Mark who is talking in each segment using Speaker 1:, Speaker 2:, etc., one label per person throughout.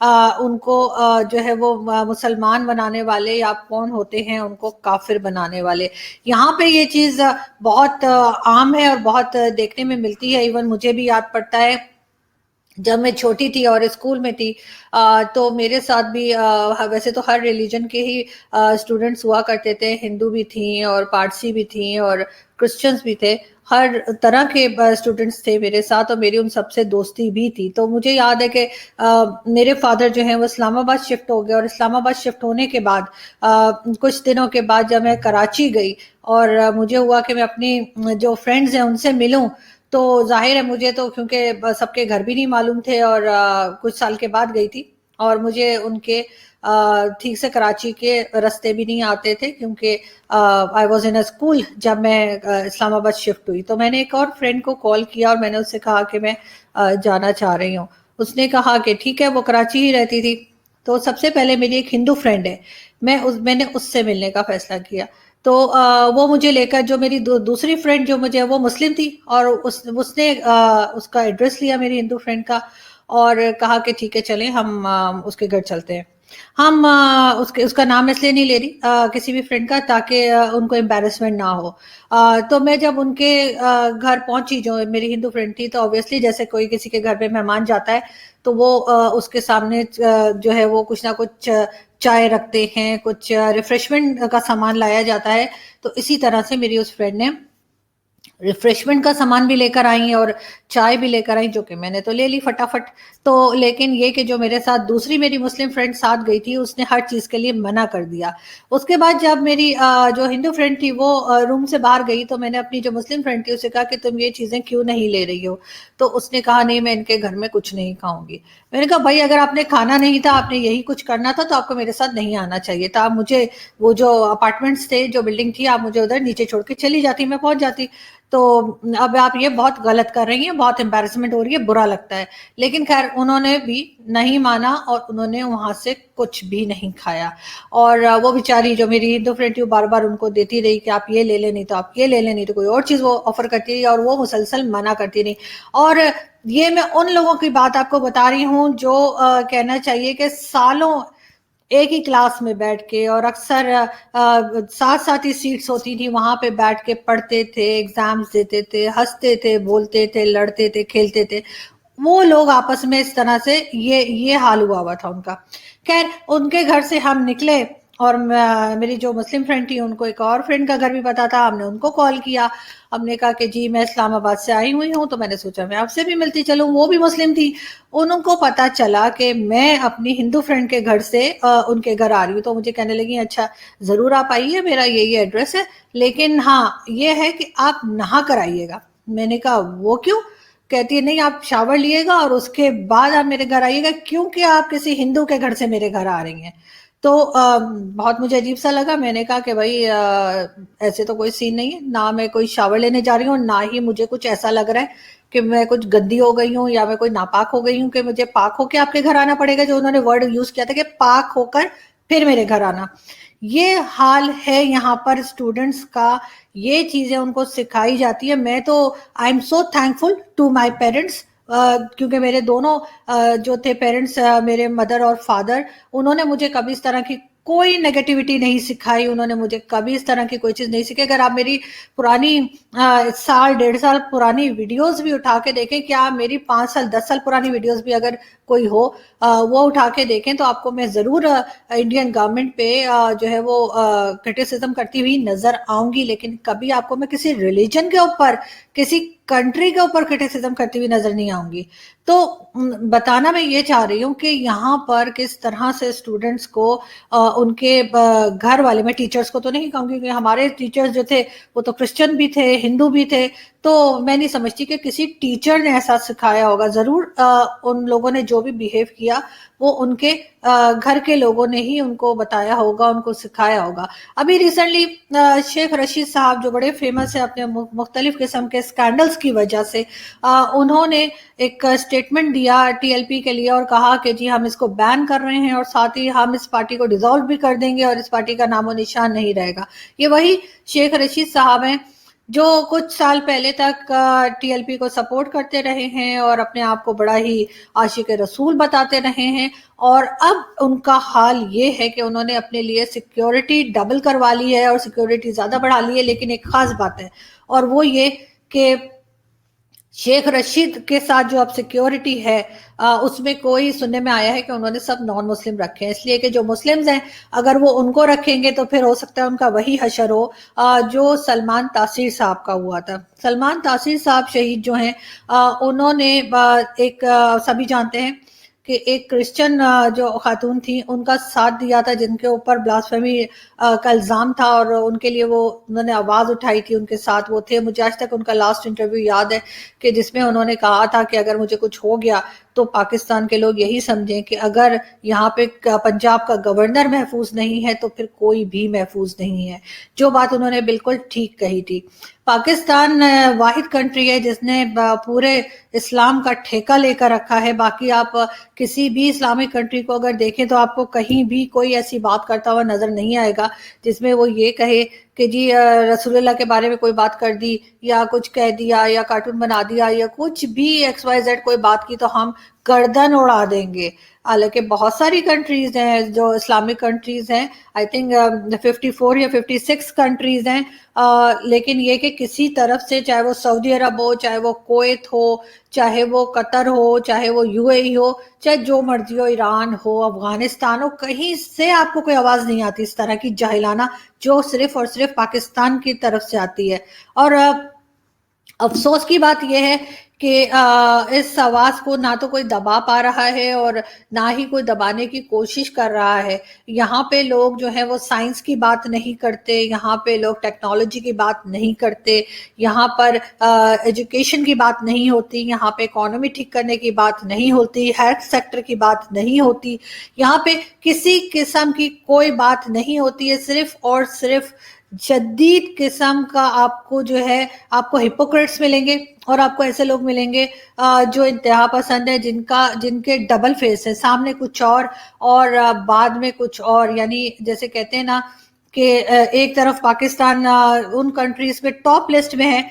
Speaker 1: ان کو جو ہے وہ مسلمان بنانے والے یا کون ہوتے ہیں ان کو کافر بنانے والے. یہاں پہ یہ چیز بہت عام ہے اور بہت دیکھنے میں ملتی ہے. ایون مجھے بھی یاد پڑتا ہے جب میں چھوٹی تھی اور اسکول میں تھی تو میرے ساتھ بھی ویسے تو ہر ریلیجن کے ہی اسٹوڈنٹس ہوا کرتے تھے. ہندو بھی تھیں اور پارسی بھی تھیں اور کرسچنس بھی تھے. ہر طرح کے اسٹوڈنٹس تھے میرے ساتھ اور میری ان سب سے دوستی بھی تھی. تو مجھے یاد ہے کہ میرے فادر جو ہیں وہ اسلام آباد شفٹ ہو گئے اور اسلام آباد شفٹ ہونے کے بعد کچھ دنوں کے بعد جب میں کراچی گئی اور مجھے ہوا کہ میں اپنی جو فرینڈز ہیں ان سے ملوں تو ظاہر ہے مجھے تو کیونکہ سب کے گھر بھی نہیں معلوم تھے اور کچھ سال کے بعد گئی تھی اور مجھے ان کے ٹھیک سے کراچی کے رستے بھی نہیں آتے تھے کیونکہ I was in a school جب میں اسلام آباد شفٹ ہوئی. تو میں نے ایک اور فرینڈ کو کال کیا اور میں نے اس سے کہا کہ میں جانا چاہ رہی ہوں. اس نے کہا کہ ٹھیک ہے, وہ کراچی ہی رہتی تھی. تو سب سے پہلے میری ایک ہندو فرینڈ ہے, میں نے اس سے ملنے کا فیصلہ کیا. تو وہ مجھے لے کر, جو میری دوسری فرینڈ جو مجھے وہ مسلم تھی اور اس نے اس کا ایڈریس لیا میری ہندو فرینڈ کا اور کہا کہ ٹھیک ہے چلیں ہم اس کے گھر چلتے ہیں. ہم اس کا نام اس لیے نہیں لے رہی کسی بھی فرینڈ کا تاکہ ان کو امبیرسمنٹ نہ ہو. تو میں جب ان کے گھر پہنچی, جو میری ہندو فرینڈ تھی, تو آبویسلی جیسے کوئی کسی کے گھر پہ مہمان جاتا ہے تو وہ اس کے سامنے جو ہے وہ کچھ نہ کچھ چائے رکھتے ہیں, کچھ ریفریشمنٹ کا سامان لایا جاتا ہے. تو اسی طرح سے میری اس فرینڈ نے ریفریشمنٹ کا سامان بھی لے کر آئی اور چائے بھی لے کر آئی, جو کہ میں نے تو لے لی فٹافٹ. تو لیکن یہ کہ جو میرے ساتھ دوسری میری مسلم فرینڈ ساتھ گئی تھی اس نے ہر چیز کے لیے منع کر دیا. اس کے بعد جب میری جو ہندو فرینڈ تھی وہ روم سے باہر گئی تو میں نے اپنی جو مسلم فرینڈ تھی اسے کہا کہ تم یہ چیزیں کیوں نہیں لے رہی ہو. تو اس نے کہا نہیں, میں ان کے گھر میں کچھ نہیں کھاؤں گی. میں نے کہا بھائی اگر آپ نے کھانا نہیں تھا, آپ نے یہی کچھ کرنا تھا تو آپ کو میرے ساتھ نہیں آنا چاہیے تھا. آپ مجھے وہ جو اپارٹمنٹس تھے, جو بلڈنگ تھی, آپ مجھے ادھر نیچے چھوڑ کے چلی جاتی, میں پہنچ جاتی. تو اب آپ یہ بہت غلط کر رہی ہیں, بہت امبیرسمنٹ ہو رہی ہے, برا لگتا ہے. لیکن خیر انہوں نے بھی نہیں مانا اور انہوں نے وہاں سے کچھ بھی نہیں کھایا. اور وہ بیچاری جو میری ہندو فرینڈ تھی بار بار ان کو دیتی رہی کہ آپ یہ لے لیں, نہیں تو آپ یہ لے لیں, نہیں تو کوئی اور چیز وہ آفر کرتی رہی اور وہ مسلسل منع کرتی رہی. اور یہ میں ان لوگوں کی بات آپ کو بتا رہی ہوں جو کہنا چاہیے کہ سالوں ایک ہی کلاس میں بیٹھ کے اور اکثر ساتھ ساتھ ہی سیٹس ہوتی تھی, وہاں پہ بیٹھ کے پڑھتے تھے, ایگزامز دیتے تھے, ہنستے تھے, بولتے تھے, لڑتے تھے, کھیلتے تھے. وہ لوگ آپس میں اس طرح سے یہ حال ہوا تھا ان کا. خیر ان کے گھر سے ہم نکلے اور میری جو مسلم فرینڈ تھی ان کو ایک اور فرینڈ کا گھر بھی پتا تھا. ہم نے ان کو کال کیا, ہم نے کہا کہ جی میں اسلام آباد سے آئی ہوئی ہوں, تو میں نے سوچا میں آپ سے بھی ملتی چلوں. وہ بھی مسلم تھی. ان کو پتا چلا کہ میں اپنی ہندو فرینڈ کے گھر سے ان کے گھر آ رہی ہوں, تو مجھے کہنے لگی اچھا ضرور آپ آئیے, میرا یہ ایڈریس ہے, لیکن ہاں یہ ہے کہ آپ نہا کر آئیے گا. میں نے کہا وہ کیوں؟ کہتی ہے نہیں آپ شاور لیے گا اور اس کے بعد آپ میرے گھر آئیے گا, کیونکہ آپ کسی ہندو کے گھر سے میرے گھر آ رہی ہیں. تو بہت مجھے عجیب سا لگا. میں نے کہا کہ بھائی ایسے تو کوئی سین نہیں ہے, نہ میں کوئی شاور لینے جا رہی ہوں, نہ ہی مجھے کچھ ایسا لگ رہا ہے کہ میں کچھ گندی ہو گئی ہوں یا میں کوئی ناپاک ہو گئی ہوں کہ مجھے پاک ہو کے آپ کے گھر آنا پڑے گا, جو انہوں نے ورڈ یوز کیا تھا کہ پاک ہو کر پھر میرے گھر آنا. یہ حال ہے یہاں پر اسٹوڈنٹس کا, یہ چیزیں ان کو سکھائی جاتی ہے. میں تو I am so thankful to my parents, کیونکہ میرے دونوں جو تھے پیرنٹس, میرے مدر اور فادر, انہوں نے مجھے کبھی اس طرح کی کوئی نیگیٹیوٹی نہیں سکھائی. انہوں نے مجھے کبھی اس طرح کی کوئی چیز نہیں سکھائی. اگر آپ میری پرانی سال 1.5 سال پرانی ویڈیوز بھی اٹھا کے دیکھیں, کیا میری 5 سال 10 سال پرانی ویڈیوز بھی اگر کوئی ہو وہ اٹھا کے دیکھیں, تو آپ کو میں ضرور انڈین گورنمنٹ پہ جو ہے وہ کرٹیسزم کرتی ہوئی نظر آؤں گی. لیکن کبھی آپ کو میں کسی ریلیجن کے اوپر, کسی کنٹری کے اوپر کرٹیسزم کرتی ہوئی نظر نہیں آؤں گی. تو بتانا میں یہ چاہ رہی ہوں کہ یہاں پر کس طرح سے اسٹوڈنٹس کو ان کے گھر والے, میں ٹیچرز کو تو نہیں کہوں گی کہ ہمارے ٹیچرز جو تھے وہ تو کرسچن بھی تھے, ہندو بھی تھے, تو میں نہیں سمجھتی کہ کسی ٹیچر نے ایسا سکھایا ہوگا. ضرور ان لوگوں نے جو بھی بیہیو کیا وہ ان کے گھر کے لوگوں نے ہی ان کو بتایا ہوگا, ان کو سکھایا ہوگا. ابھی ریسنٹلی شیخ رشید صاحب جو بڑے فیمس ہیں اپنے مختلف قسم کے اسکینڈلز کی وجہ سے, انہوں نے ایک اسٹیٹمنٹ دیا ٹی ایل پی کے لیے اور کہا کہ جی ہم اس کو بین کر رہے ہیں اور ساتھ ہی ہم اس پارٹی کو ڈیزالو بھی کر دیں گے اور اس پارٹی کا نام و نشان نہیں رہے گا. یہ وہی شیخ رشید صاحب ہیں جو کچھ سال پہلے تک ٹی ایل پی کو سپورٹ کرتے رہے ہیں اور اپنے آپ کو بڑا ہی عاشق رسول بتاتے رہے ہیں، اور اب ان کا حال یہ ہے کہ انہوں نے اپنے لیے سیکیورٹی ڈبل کروا لی ہے اور سیکیورٹی زیادہ بڑھا لی ہے. لیکن ایک خاص بات ہے، اور وہ یہ کہ شیخ رشید کے ساتھ جو اب سیکیورٹی ہے اس میں کوئی سننے میں آیا ہے کہ انہوں نے سب نان مسلم رکھے ہیں، اس لیے کہ جو مسلمز ہیں اگر وہ ان کو رکھیں گے تو پھر ہو سکتا ہے ان کا وہی حشر ہو جو سلمان تاثیر صاحب کا ہوا تھا. سلمان تاثیر صاحب شہید جو ہیں انہوں نے ایک سبھی جانتے ہیں کہ ایک کرسچن جو خاتون تھی ان کا ساتھ دیا تھا، جن کے اوپر بلاسفیمی کا الزام تھا، اور ان کے لیے وہ انہوں نے آواز اٹھائی تھی، ان کے ساتھ وہ تھے. مجھے آج تک ان کا لاسٹ انٹرویو یاد ہے کہ جس میں انہوں نے کہا تھا کہ اگر مجھے کچھ ہو گیا تو پاکستان کے لوگ یہی سمجھیں کہ اگر یہاں پہ پنجاب کا گورنر محفوظ نہیں ہے تو پھر کوئی بھی محفوظ نہیں ہے. جو بات انہوں نے بالکل ٹھیک کہی تھی. پاکستان واحد کنٹری ہے جس نے پورے اسلام کا ٹھیکہ لے کر رکھا ہے. باقی آپ کسی بھی اسلامک کنٹری کو اگر دیکھیں تو آپ کو کہیں بھی کوئی ایسی بات کرتا ہوا نظر نہیں آئے گا جس میں وہ یہ کہے کہ جی رسول اللہ کے بارے میں کوئی بات کر دی یا کچھ کہہ دیا یا کارٹون بنا دیا یا کچھ بھی ایکس وائی زیڈ کوئی بات کی تو ہم گردن اڑا دیں گے. حالانکہ بہت ساری کنٹریز ہیں جو اسلامک کنٹریز ہیں، آئی تھنک 54 یا 56 کنٹریز ہیں، لیکن یہ کہ کسی طرف سے، چاہے وہ سعودی عرب ہو، چاہے وہ کویت ہو، چاہے وہ قطر ہو، چاہے وہ یو اے ای ہو، چاہے جو مرضی ہو، ایران ہو، افغانستان ہو، کہیں سے آپ کو کوئی آواز نہیں آتی اس طرح کی جاہلانہ جو صرف اور صرف پاکستان کی طرف سے آتی ہے. اور افسوس کی بات یہ ہے کہ اس آواز کو نہ تو کوئی دبا پا رہا ہے اور نہ ہی کوئی دبانے کی کوشش کر رہا ہے. یہاں پہ لوگ جو ہے وہ سائنس کی بات نہیں کرتے، یہاں پہ لوگ ٹیکنالوجی کی بات نہیں کرتے، یہاں پر ایجوکیشن کی بات نہیں ہوتی، یہاں پہ اکانومی ٹھیک کرنے کی بات نہیں ہوتی، ہیلتھ سیکٹر کی بات نہیں ہوتی، یہاں پہ کسی قسم کی کوئی بات نہیں ہوتی ہے. صرف اور صرف جدید قسم کا آپ کو جو ہے آپ کو ہپوکریٹس ملیں گے اور آپ کو ایسے لوگ ملیں گے جو انتہا پسند ہے، جن کے ڈبل فیس ہے، سامنے کچھ اور بعد میں کچھ اور. یعنی جیسے کہتے ہیں نا کہ ایک طرف پاکستان ان کنٹریز پہ ٹاپ لسٹ میں ہے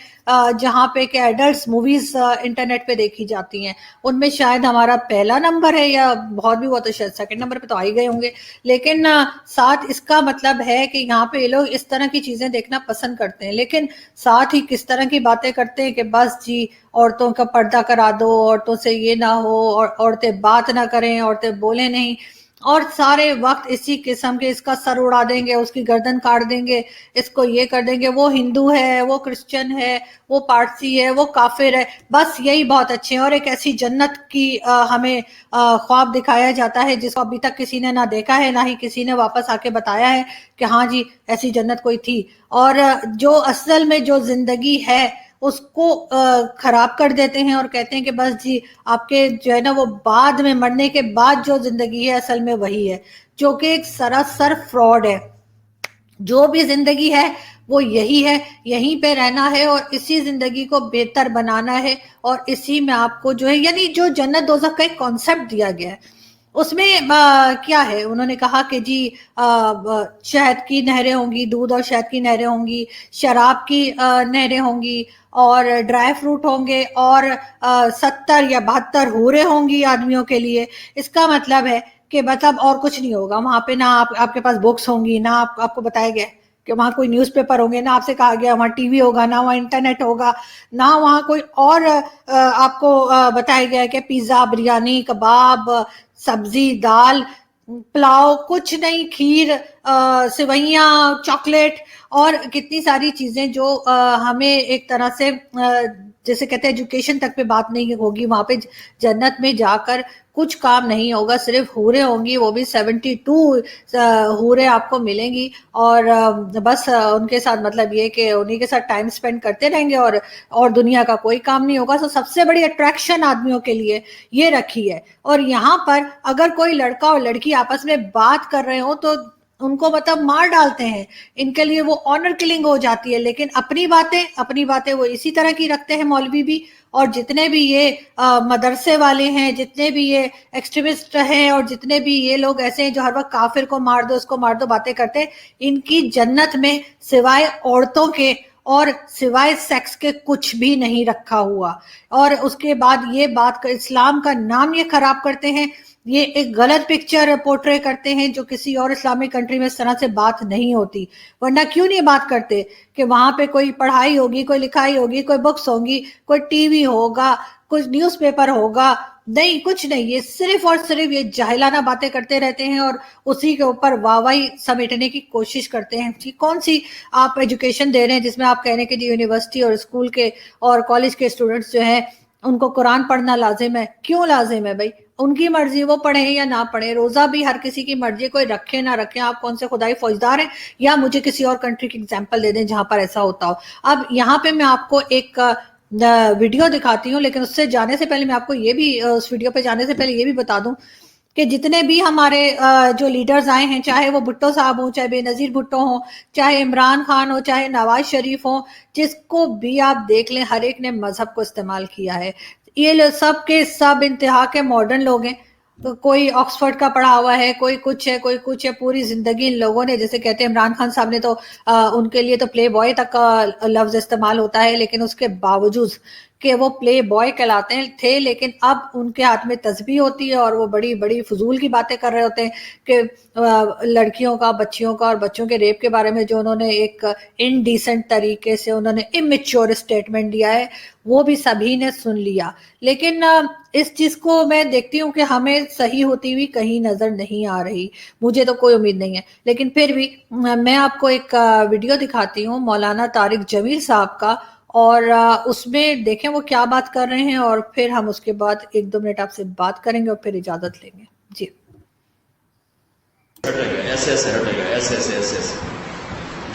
Speaker 1: جہاں پہ کہ ایڈلٹس موویز انٹرنیٹ پہ دیکھی جاتی ہیں، ان میں شاید ہمارا پہلا نمبر ہے یا بہت بھی ہوا تو شاید سیکنڈ نمبر پہ تو آ ہی گئے ہوں گے. لیکن ساتھ اس کا مطلب ہے کہ یہاں پہ یہ لوگ اس طرح کی چیزیں دیکھنا پسند کرتے ہیں، لیکن ساتھ ہی کس طرح کی باتیں کرتے ہیں کہ بس جی عورتوں کا پردہ کرا دو، عورتوں سے یہ نہ ہو، اور عورتیں بات نہ کریں، عورتیں بولیں نہیں، اور سارے وقت اسی قسم کے اس کا سر اڑا دیں گے، اس کی گردن کاٹ دیں گے، اس کو یہ کر دیں گے، وہ ہندو ہے، وہ کرسچن ہے، وہ پارسی ہے، وہ کافر ہے، بس یہی بہت اچھے ہیں. اور ایک ایسی جنت کی ہمیں خواب دکھایا جاتا ہے جس کو ابھی تک کسی نے نہ دیکھا ہے، نہ ہی کسی نے واپس آ کے بتایا ہے کہ ہاں جی ایسی جنت کوئی تھی. اور جو اصل میں جو زندگی ہے اس کو خراب کر دیتے ہیں اور کہتے ہیں کہ بس جی آپ کے جو ہے نا وہ بعد میں مرنے کے بعد جو زندگی ہے اصل میں وہی ہے، جو کہ ایک سراسر فراڈ ہے. جو بھی زندگی ہے وہ یہی ہے، یہیں پہ رہنا ہے اور اسی زندگی کو بہتر بنانا ہے، اور اسی میں آپ کو جو ہے یعنی جو جنت دوزخ کا ایک کانسیپٹ دیا گیا ہے اس میں کیا ہے. انہوں نے کہا کہ جی شہد کی نہریں ہوں گی، دودھ اور شہد کی نہریں ہوں گی، شراب کی نہریں ہوں گی، اور ڈرائی فروٹ ہوں گے، اور 70 یا 72 حوریں ہوں گی آدمیوں کے لیے. اس کا مطلب ہے کہ مطلب اور کچھ نہیں ہوگا وہاں پہ، نہ آپ کے پاس بکس ہوں گی، نہ آپ کو بتایا گیا کہ وہاں کوئی نیوز پیپر ہوں گے، نہ آپ سے کہا گیا وہاں ٹی وی ہوگا، نہ وہاں انٹرنیٹ ہوگا، نہ وہاں کوئی اور آپ کو بتایا گیا کہ پیزا، بریانی، کباب، سبزی، دال، پلاؤ، کچھ نہیں، کھیر، سوئیاں، چاکلیٹ اور کتنی ساری چیزیں جو ہمیں ایک طرح سے جیسے کہتے ہیں ایجوکیشن تک پہ بات نہیں ہوگی. وہاں پہ جنت میں جا کر کچھ کام نہیں ہوگا، صرف حوریں ہوں گی، وہ بھی 72 حوریں آپ کو ملیں گی، اور بس ان کے ساتھ مطلب یہ کہ انہی کے ساتھ ٹائم سپینڈ کرتے رہیں گے اور دنیا کا کوئی کام نہیں ہوگا. تو سب سے بڑی اٹریکشن آدمیوں کے لیے یہ رکھی ہے. اور یہاں پر اگر کوئی لڑکا اور لڑکی آپس میں بات کر رہے ہوں تو ان کو مطلب مار ڈالتے ہیں، ان کے لیے وہ آنر کلنگ ہو جاتی ہے. لیکن اپنی باتیں وہ اسی طرح کی رکھتے ہیں مولوی بھی، اور جتنے بھی یہ مدرسے والے ہیں، جتنے بھی یہ ایکسٹریمسٹ ہیں، اور جتنے بھی یہ لوگ ایسے ہیں جو ہر وقت کافر کو مار دو، اس کو مار دو باتیں کرتے ہیں، ان کی جنت میں سوائے عورتوں کے اور سوائے سیکس کے کچھ بھی نہیں رکھا ہوا, اور اس کے بعد یہ بات اسلام کا نام یہ خراب کرتے ہیں, یہ ایک غلط پکچر پورٹرے کرتے ہیں جو کسی اور اسلامک کنٹری میں اس طرح سے بات نہیں ہوتی. ورنہ کیوں نہیں بات کرتے کہ وہاں پہ کوئی پڑھائی ہوگی, کوئی لکھائی ہوگی, کوئی بکس ہوگی, کوئی ٹی وی ہوگا, کچھ نیوز پیپر ہوگا. نہیں, کچھ نہیں, یہ صرف اور صرف یہ جاہلانہ باتیں کرتے رہتے ہیں اور اسی کے اوپر واہواہی سمیٹنے کی کوشش کرتے ہیں. کون سی آپ ایجوکیشن دے رہے ہیں جس میں آپ کہہ رہے ہیں کہ جی یونیورسٹی اور اسکول کے اور کالج کے اسٹوڈنٹس جو ہیں ان کو قرآن پڑھنا لازم ہے؟ کیوں لازم ہے بھائی؟ ان کی مرضی, وہ پڑھیں یا نہ پڑھیں. روزہ بھی ہر کسی کی مرضی, کوئی رکھے نہ رکھے. آپ کون سے خدائی فوجدار ہیں؟ یا مجھے کسی اور کنٹری کی ایگزامپل دے دیں جہاں پر ایسا ہوتا ہو. اب یہاں پہ میں آپ کو ایک ویڈیو دکھاتی ہوں, لیکن اس سے جانے سے پہلے میں آپ کو یہ بھی, اس ویڈیو پہ جانے سے پہلے یہ بھی بتا دوں کہ جتنے بھی ہمارے جو لیڈرز آئے ہیں, چاہے وہ بھٹو صاحب ہوں, چاہے بے نظیر بھٹو ہوں, چاہے عمران خان ہو, چاہے نواز شریف ہوں, جس کو بھی آپ دیکھ لیں ہر ایک نے مذہب کو استعمال کیا ہے. یہ سب کے سب انتہا کے ماڈرن لوگ ہیں. تو کوئی آکسفورڈ کا پڑھا ہوا ہے, کوئی کچھ ہے, کوئی کچھ ہے. پوری زندگی ان لوگوں نے, جیسے کہتے ہیں عمران خان صاحب نے تو ان کے لیے تو پلے بوائے تک کا لفظ استعمال ہوتا ہے, لیکن اس کے باوجود کہ وہ پلے بوائے کہلاتے تھے, لیکن اب ان کے ہاتھ میں تسبیح ہوتی ہے اور وہ بڑی بڑی فضول کی باتیں کر رہے ہوتے ہیں کہ لڑکیوں کا, بچیوں کا اور بچوں کے ریپ کے بارے میں جو انہوں نے ایک انڈیسنٹ طریقے سے انہوں نے امیچور اسٹیٹمنٹ دیا ہے, وہ بھی سبھی نے سن لیا. لیکن اس چیز کو میں دیکھتی ہوں کہ ہمیں صحیح ہوتی ہوئی کہیں نظر نہیں آ رہی. مجھے تو کوئی امید نہیں ہے, لیکن پھر بھی میں آپ کو ایک ویڈیو دکھاتی ہوں مولانا طارق جمیل صاحب کا, اور اس میں دیکھیں وہ کیا بات کر رہے ہیں, اور پھر ہم اس کے بعد 1-2 منٹ آپ سے بات کریں گے اور پھر اجازت لیں گے. جی.
Speaker 2: ایسے ایسے ہٹے گا, ایسے ایسے ایسے ایسے,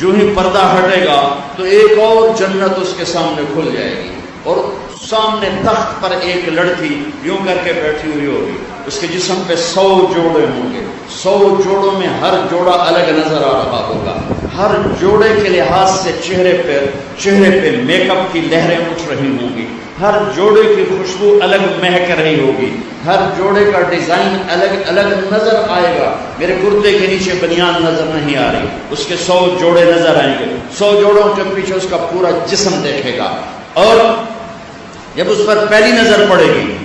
Speaker 2: جو ہی پردہ ہٹے گا تو ایک اور جنت اس کے سامنے کھل جائے گی, اور سامنے تخت پر ایک لڑکی یوں کر کے بیٹھی ہوئی ہوگی, اس کے جسم پہ 100 جوڑے ہوں گے, 100 جوڑوں میں ہر جوڑا الگ نظر آ رہا ہوگا. ہر جوڑے کے لحاظ سے چہرے پہ میک اپ کی لہریں اٹھ رہی ہوں گی, ہر جوڑے کی خوشبو الگ مہک رہی ہوگی, ہر جوڑے کا ڈیزائن الگ الگ نظر آئے گا. میرے کرتے کے نیچے بنیان نظر نہیں آ رہی, اس کے 100 جوڑے نظر آئیں گے. 100 جوڑوں کے پیچھے اس کا پورا جسم دیکھے گا, اور جب اس پر پہلی نظر پڑے گی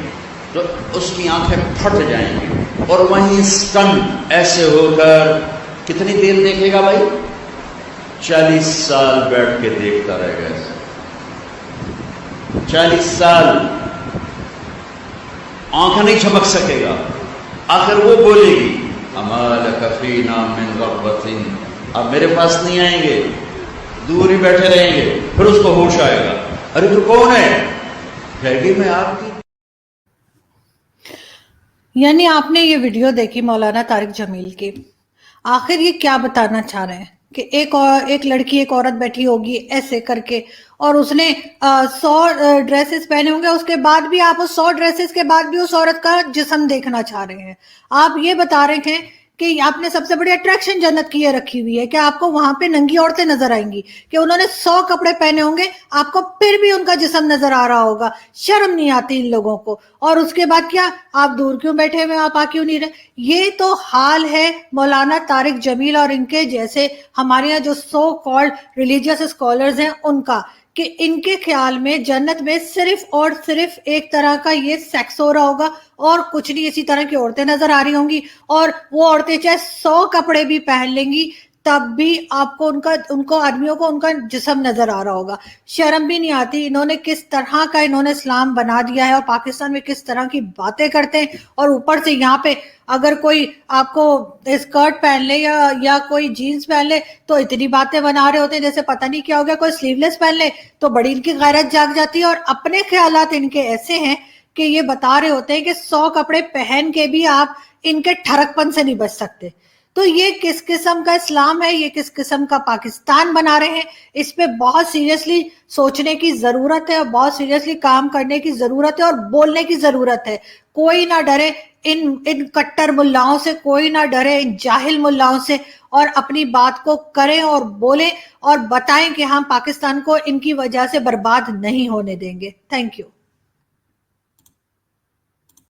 Speaker 2: تو اس کی آنکھیں پھٹ جائیں گی, اور وہیں سٹن ایسے ہو کر کتنی دیر دیکھے گا بھائی؟ 40 سال بیٹھ کے دیکھتا رہے گا ایسے. 40 سال آنکھ نہیں چھپک سکے گا. آخر وہ بولے گی اما لک فینا من رغبۃ, اب میرے پاس نہیں آئیں گے, دور ہی بیٹھے رہیں گے. پھر اس کو ہوش آئے گا, ارے تو کون ہے؟ کہے گی میں آپ کی.
Speaker 1: یعنی آپ نے یہ ویڈیو دیکھی مولانا طارق جمیل کی, آخر یہ کیا بتانا چاہ رہے ہیں کہ ایک لڑکی, ایک عورت بیٹھی ہوگی ایسے کر کے, اور اس نے 100 ڈریسز پہنے ہوں گے, اس کے بعد بھی آپ اس 100 ڈریسز کے بعد بھی اس عورت کا جسم دیکھنا چاہ رہے ہیں. آپ یہ بتا رہے ہیں کہ آپ نے سب سے بڑی اٹریکشن جنت کی یہ رکھی ہوئی ہے کہ آپ کو وہاں پہ ننگی عورتیں نظر آئیں گی, کہ انہوں نے 100 کپڑے پہنے ہوں گے, آپ کو پھر بھی ان کا جسم نظر آ رہا ہوگا. شرم نہیں آتی ان لوگوں کو. اور اس کے بعد کیا, آپ دور کیوں بیٹھے ہوئے, آپ آ کیوں نہیں رہے؟ یہ تو حال ہے مولانا طارق جمیل اور ان کے جیسے ہمارے یہاں جو سو کالڈ ریلیجیس اسکالرز ہیں ان کا, کہ ان کے خیال میں جنت میں صرف اور صرف ایک طرح کا یہ سیکس ہو رہا ہوگا اور کچھ نہیں. اسی طرح کی عورتیں نظر آ رہی ہوں گی, اور وہ عورتیں چاہے 100 کپڑے بھی پہن لیں گی تب بھی آپ کو ان کو آدمیوں کو ان کا جسم نظر آ رہا ہوگا. شرم بھی نہیں آتی. انہوں نے کس طرح کا انہوں نے اسلام بنا دیا ہے, اور پاکستان میں کس طرح کی باتیں کرتے ہیں, اور اوپر سے یہاں پہ اگر کوئی آپ کو اسکرٹ پہن لے یا کوئی جینز پہن لے تو اتنی باتیں بنا رہے ہوتے ہیں جیسے پتہ نہیں کیا ہو گیا. کوئی سلیو لیس پہن لے تو بڑی ان کی غیرت جاگ جاتی ہے, اور اپنے خیالات ان کے ایسے ہیں کہ یہ بتا رہے ہوتے ہیں کہ 100 کپڑے پہن کے بھی آپ ان کے ٹھڑک پن سے نہیں بچ سکتے. تو یہ کس قسم کا اسلام ہے, یہ کس قسم کا پاکستان بنا رہے ہیں؟ اس پہ بہت سیریسلی سوچنے کی ضرورت ہے, اور بہت سیریسلی کام کرنے کی ضرورت ہے, اور بولنے کی ضرورت ہے. کوئی نہ ڈرے ان کٹر ملاؤں سے, کوئی نہ ڈرے ان جاہل ملاؤں سے, اور اپنی بات کو کریں اور بولیں اور بتائیں کہ ہم پاکستان کو ان کی وجہ سے برباد نہیں ہونے دیں گے. Thank you.